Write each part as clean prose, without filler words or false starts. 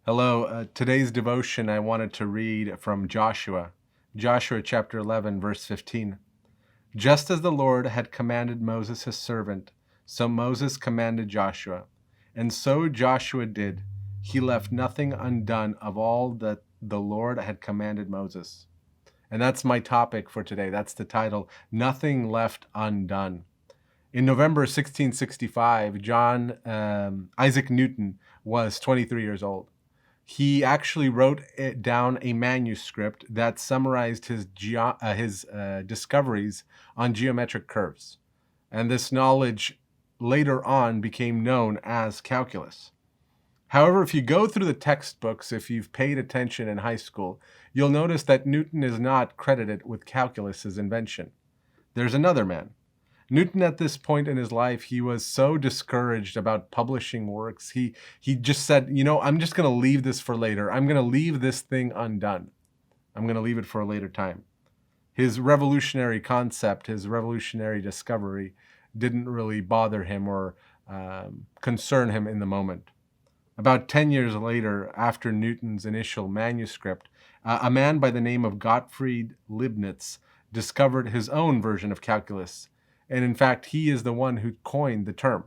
Hello. Today's devotion I wanted to read from Joshua. Joshua chapter 11, verse 15. Just as the Lord had commanded Moses his servant, so Moses commanded Joshua. And so Joshua did. He left nothing undone of all that the Lord had commanded Moses. And that's my topic for today. That's the title, Nothing Left Undone. In November 1665, Isaac Newton was 23 years old. He actually wrote down a manuscript that summarized his discoveries on geometric curves. And this knowledge later on became known as calculus. However, if you go through the textbooks, if you've paid attention in high school, you'll notice that Newton is not credited with calculus's invention. There's another man. Newton, at this point in his life, he was so discouraged about publishing works. He just said, I'm just going to leave this for later. I'm going to leave this thing undone. I'm going to leave it for a later time. His revolutionary concept, his revolutionary discovery didn't really bother him or concern him in the moment. About 10 years later, after Newton's initial manuscript, a man by the name of Gottfried Leibniz discovered his own version of calculus. And in fact, he is the one who coined the term.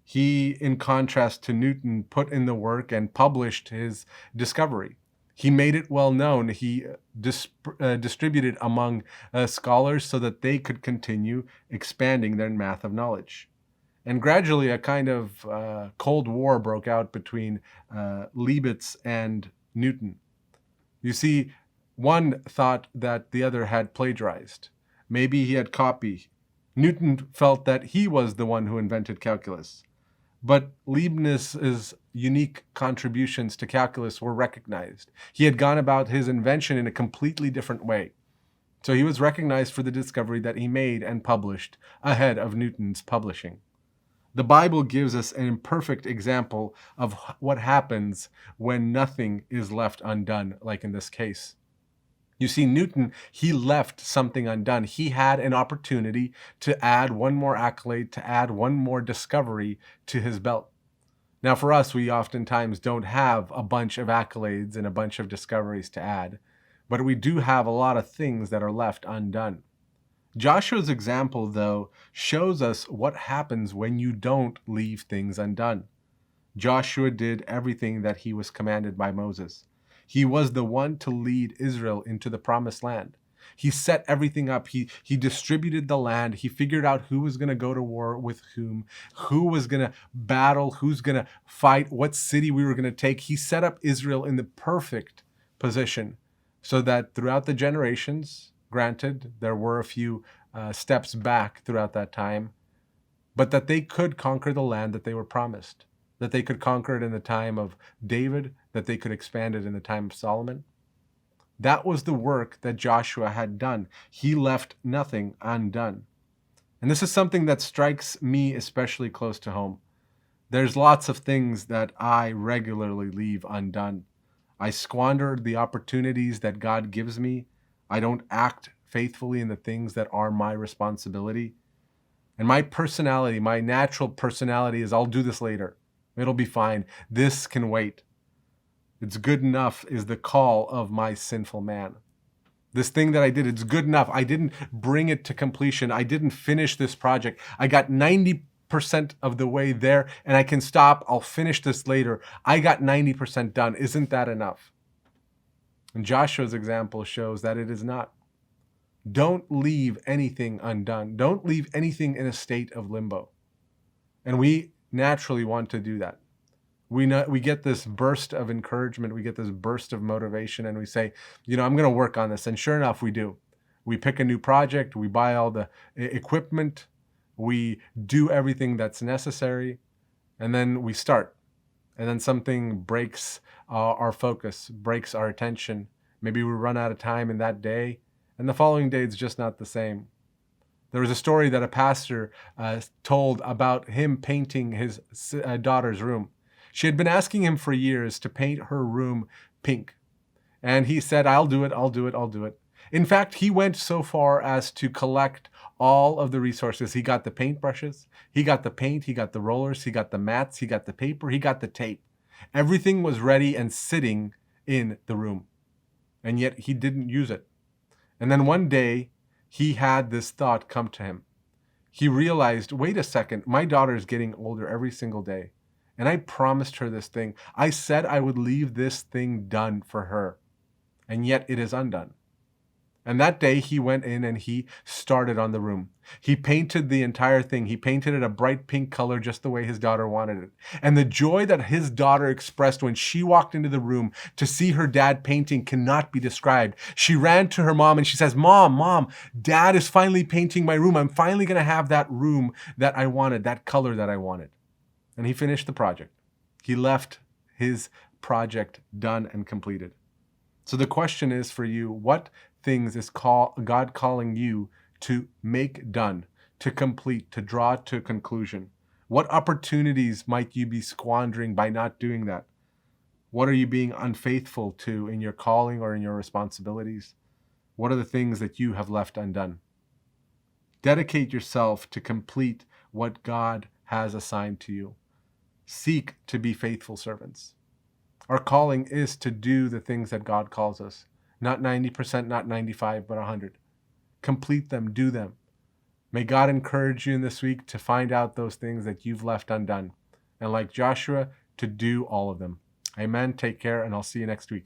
He, in contrast to Newton, put in the work and published his discovery. He made it well known. He distributed among scholars so that they could continue expanding their math of knowledge. And gradually, a kind of Cold War broke out between Leibniz and Newton. You see, one thought that the other had plagiarized. Maybe he had copied. Newton felt that he was the one who invented calculus. But Leibniz's unique contributions to calculus were recognized. He had gone about his invention in a completely different way. So he was recognized for the discovery that he made and published ahead of Newton's publishing. The Bible gives us an imperfect example of what happens when nothing is left undone, like in this case. You see, Newton, he left something undone. He had an opportunity to add one more accolade, to add one more discovery to his belt. Now, for us, we oftentimes don't have a bunch of accolades and a bunch of discoveries to add, but we do have a lot of things that are left undone. Joshua's example, though, shows us what happens when you don't leave things undone. Joshua did everything that he was commanded by Moses. He was the one to lead Israel into the promised land. He set everything up. He distributed the land. He figured out who was going to go to war with whom, who was going to battle, who's going to fight, what city we were going to take. He set up Israel in the perfect position so that throughout the generations, granted, there were a few steps back throughout that time, but that they could conquer the land that they were promised, that they could conquer it in the time of David, that they could expand it in the time of Solomon. That was the work that Joshua had done. He left nothing undone. And this is something that strikes me especially close to home. There's lots of things that I regularly leave undone. I squander the opportunities that God gives me. I don't act faithfully in the things that are my responsibility. And my personality, my natural personality is, I'll do this later. It'll be fine. This can wait. It's good enough is the call of my sinful man. This thing that I did, it's good enough. I didn't bring it to completion. I didn't finish this project. I got 90% of the way there and I can stop. I'll finish this later. I got 90% done. Isn't that enough? And Joshua's example shows that it is not. Don't leave anything undone. Don't leave anything in a state of limbo. And we naturally want to do that. We get this burst of encouragement, we get this burst of motivation, and we say, I'm going to work on this. And sure enough, we do. We pick a new project, we buy all the equipment, we do everything that's necessary, and then we start. And then something breaks our focus, breaks our attention. Maybe we run out of time in that day, and the following day it's just not the same. There was a story that a pastor told about him painting his daughter's room. She had been asking him for years to paint her room pink. And he said, I'll do it, I'll do it, I'll do it. In fact, he went so far as to collect all of the resources. He got the paintbrushes, he got the paint, he got the rollers, he got the mats, he got the paper, he got the tape. Everything was ready and sitting in the room, and yet he didn't use it. And then one day, he had this thought come to him. He realized, wait a second, my daughter is getting older every single day. And I promised her this thing. I said I would leave this thing done for her. And yet it is undone. And that day he went in and he started on the room. He painted the entire thing. He painted it a bright pink color just the way his daughter wanted it. And the joy that his daughter expressed when she walked into the room to see her dad painting cannot be described. She ran to her mom and she says, Mom, Dad is finally painting my room. I'm finally going to have that room that I wanted, that color that I wanted. And he finished the project. He left his project done and completed. So the question is for you, what things is God calling you to make done, to complete, to draw to a conclusion? What opportunities might you be squandering by not doing that? What are you being unfaithful to in your calling or in your responsibilities? What are the things that you have left undone? Dedicate yourself to complete what God has assigned to you. Seek to be faithful servants. Our calling is to do the things that God calls us. Not 90%, not 95%, but 100%. Complete them, do them. May God encourage you in this week to find out those things that you've left undone. And like Joshua, to do all of them. Amen. Take care, and I'll see you next week.